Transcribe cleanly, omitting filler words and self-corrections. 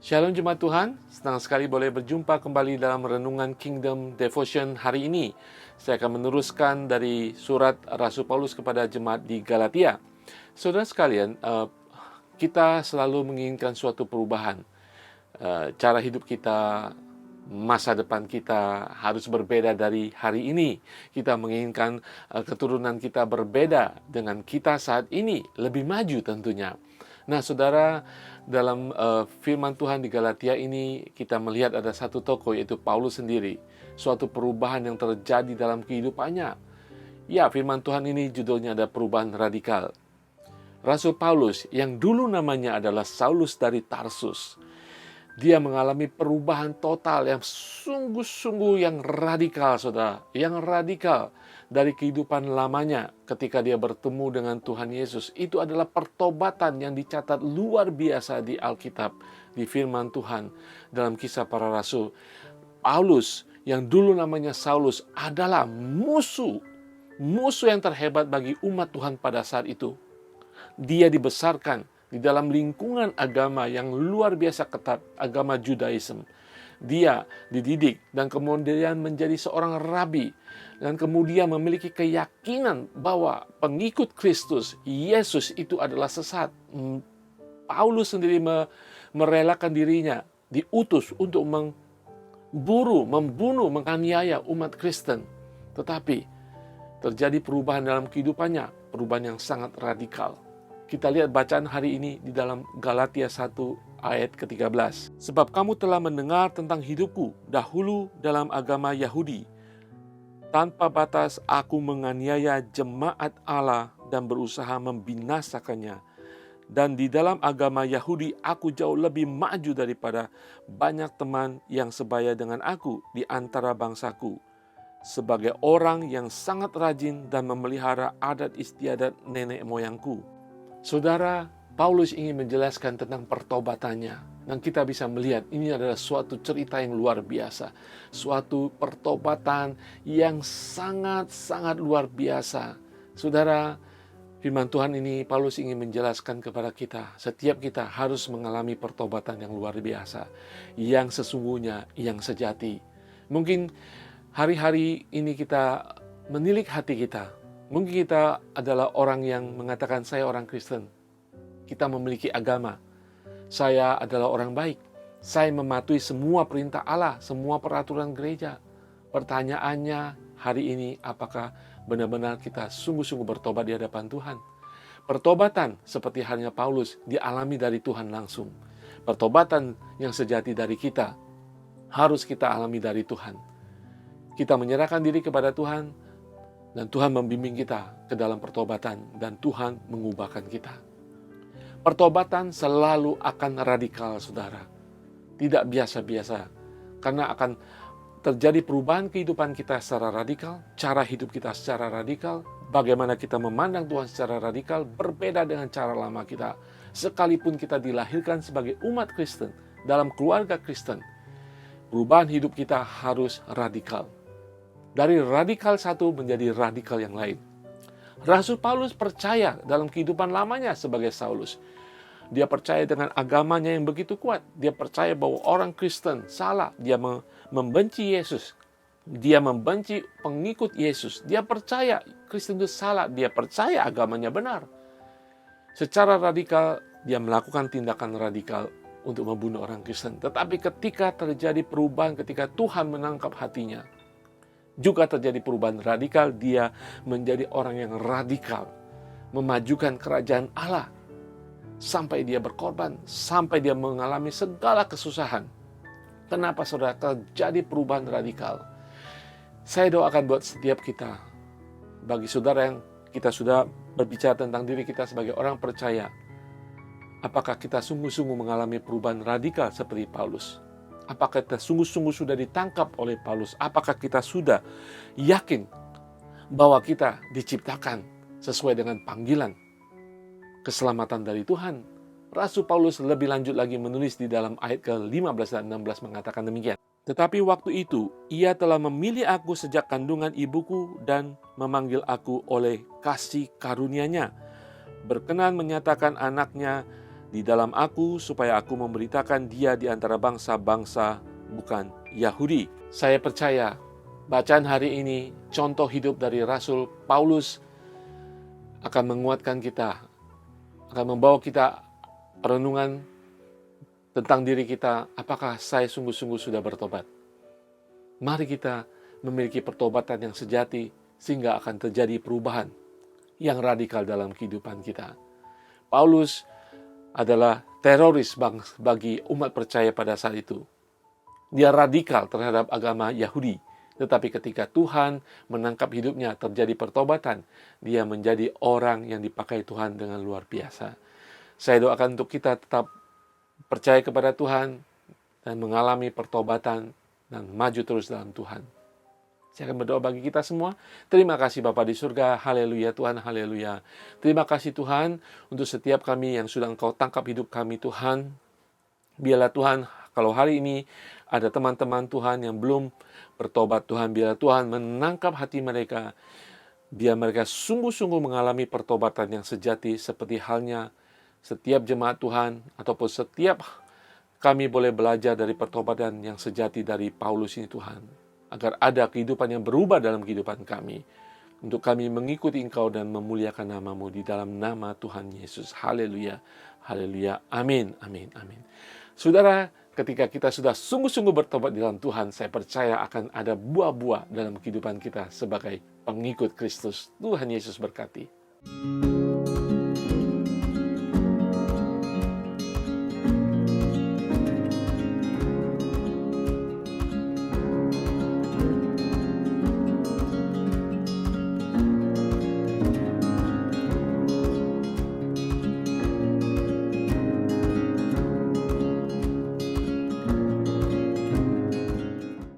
Shalom Jemaat Tuhan, senang sekali boleh berjumpa kembali dalam Renungan Kingdom Devotion hari ini. Saya akan meneruskan dari surat Rasul Paulus kepada jemaat di Galatia. Saudara sekalian, kita selalu menginginkan suatu perubahan. Cara hidup kita, masa depan kita harus berbeda dari hari ini. Kita menginginkan keturunan kita berbeda dengan kita saat ini, lebih maju tentunya. Nah, saudara, dalam firman Tuhan di Galatia ini kita melihat ada satu tokoh, yaitu Paulus sendiri. Suatu perubahan yang terjadi dalam kehidupannya. Ya, firman Tuhan ini judulnya ada perubahan radikal. Rasul Paulus yang dulu namanya adalah Saulus dari Tarsus, dia mengalami perubahan total yang sungguh-sungguh yang radikal, saudara. Yang radikal dari kehidupan lamanya ketika dia bertemu dengan Tuhan Yesus. Itu adalah pertobatan yang dicatat luar biasa di Alkitab, di firman Tuhan, dalam Kisah Para Rasul. Paulus yang dulu namanya Saulus adalah musuh yang terhebat bagi umat Tuhan pada saat itu. Dia dibesarkan di dalam lingkungan agama yang luar biasa ketat, agama Judaism. Dia dididik dan kemudian menjadi seorang rabi, dan kemudian memiliki keyakinan bahwa pengikut Kristus, Yesus itu adalah sesat. Paulus sendiri merelakan dirinya, diutus untuk membunuh, menganiaya umat Kristen. Tetapi terjadi perubahan dalam kehidupannya, perubahan yang sangat radikal. Kita lihat bacaan hari ini di dalam Galatia 1 ayat ke-13. Sebab kamu telah mendengar tentang hidupku dahulu dalam agama Yahudi. Tanpa batas aku menganiaya jemaat Allah dan berusaha membinasakannya. Dan di dalam agama Yahudi aku jauh lebih maju daripada banyak teman yang sebaya dengan aku di antara bangsaku. Sebagai orang yang sangat rajin dan memelihara adat istiadat nenek moyangku. Saudara, Paulus ingin menjelaskan tentang pertobatannya. Dan kita bisa melihat ini adalah suatu cerita yang luar biasa. Suatu pertobatan yang sangat-sangat luar biasa. Saudara, firman Tuhan ini Paulus ingin menjelaskan kepada kita. Setiap kita harus mengalami pertobatan yang luar biasa. Yang sesungguhnya, yang sejati. Mungkin hari-hari ini kita menilik hati kita. Mungkin kita adalah orang yang mengatakan saya orang Kristen. Kita memiliki agama. Saya adalah orang baik. Saya mematuhi semua perintah Allah, semua peraturan gereja. Pertanyaannya hari ini, apakah benar-benar kita sungguh-sungguh bertobat di hadapan Tuhan? Pertobatan seperti halnya Paulus dialami dari Tuhan langsung. Pertobatan yang sejati dari kita harus kita alami dari Tuhan. Kita menyerahkan diri kepada Tuhan, dan Tuhan membimbing kita ke dalam pertobatan, dan Tuhan mengubahkan kita. Pertobatan selalu akan radikal, saudara. Tidak biasa-biasa. Karena akan terjadi perubahan kehidupan kita secara radikal, cara hidup kita secara radikal, bagaimana kita memandang Tuhan secara radikal, berbeda dengan cara lama kita. Sekalipun kita dilahirkan sebagai umat Kristen, dalam keluarga Kristen, perubahan hidup kita harus radikal. Dari radikal satu menjadi radikal yang lain. Rasul Paulus percaya dalam kehidupan lamanya sebagai Saulus. Dia percaya dengan agamanya yang begitu kuat. Dia percaya bahwa orang Kristen salah. Dia membenci Yesus. Dia membenci pengikut Yesus. Dia percaya Kristen itu salah. Dia percaya agamanya benar. Secara radikal, dia melakukan tindakan radikal untuk membunuh orang Kristen. Tetapi ketika terjadi perubahan, ketika Tuhan menangkap hatinya, juga terjadi perubahan radikal. Dia menjadi orang yang radikal, memajukan kerajaan Allah, sampai dia berkorban, sampai dia mengalami segala kesusahan. Kenapa saudara terjadi perubahan radikal? Saya doakan buat setiap kita, bagi saudara yang kita sudah berbicara tentang diri kita sebagai orang percaya, apakah kita sungguh-sungguh mengalami perubahan radikal seperti Paulus? Apakah kita sungguh-sungguh sudah ditangkap oleh Paulus? Apakah kita sudah yakin bahwa kita diciptakan sesuai dengan panggilan keselamatan dari Tuhan? Rasul Paulus lebih lanjut lagi menulis di dalam ayat ke-15 dan 16 mengatakan demikian. Tetapi waktu itu, ia telah memilih aku sejak kandungan ibuku dan memanggil aku oleh kasih karunia-Nya. Berkenan menyatakan anaknya di dalam aku supaya aku memberitakan dia di antara bangsa-bangsa bukan Yahudi. Saya percaya bacaan hari ini, contoh hidup dari Rasul Paulus akan menguatkan kita, akan membawa kita renungan tentang diri kita, apakah saya sungguh-sungguh sudah bertobat. Mari kita memiliki pertobatan yang sejati sehingga akan terjadi perubahan yang radikal dalam kehidupan kita. Paulus adalah teroris bagi umat percaya pada saat itu. Dia radikal terhadap agama Yahudi. Tetapi ketika Tuhan menangkap hidupnya, terjadi pertobatan, dia menjadi orang yang dipakai Tuhan dengan luar biasa. Saya doakan untuk kita tetap percaya kepada Tuhan dan mengalami pertobatan dan maju terus dalam Tuhan. Saya akan berdoa bagi kita semua. Terima kasih Bapa di surga. Haleluya Tuhan, haleluya. Terima kasih Tuhan untuk setiap kami yang sudah Engkau tangkap hidup kami Tuhan. Biarlah Tuhan, kalau hari ini ada teman-teman Tuhan yang belum bertobat Tuhan, biarlah Tuhan menangkap hati mereka. Biar mereka sungguh-sungguh mengalami pertobatan yang sejati seperti halnya setiap jemaat Tuhan ataupun setiap kami boleh belajar dari pertobatan yang sejati dari Paulus ini Tuhan. Agar ada kehidupan yang berubah dalam kehidupan kami. Untuk kami mengikuti Engkau dan memuliakan nama-Mu di dalam nama Tuhan Yesus. Haleluya, haleluya, amin, amin, amin. Saudara, ketika kita sudah sungguh-sungguh bertobat di dalam Tuhan, saya percaya akan ada buah-buah dalam kehidupan kita sebagai pengikut Kristus. Tuhan Yesus berkati.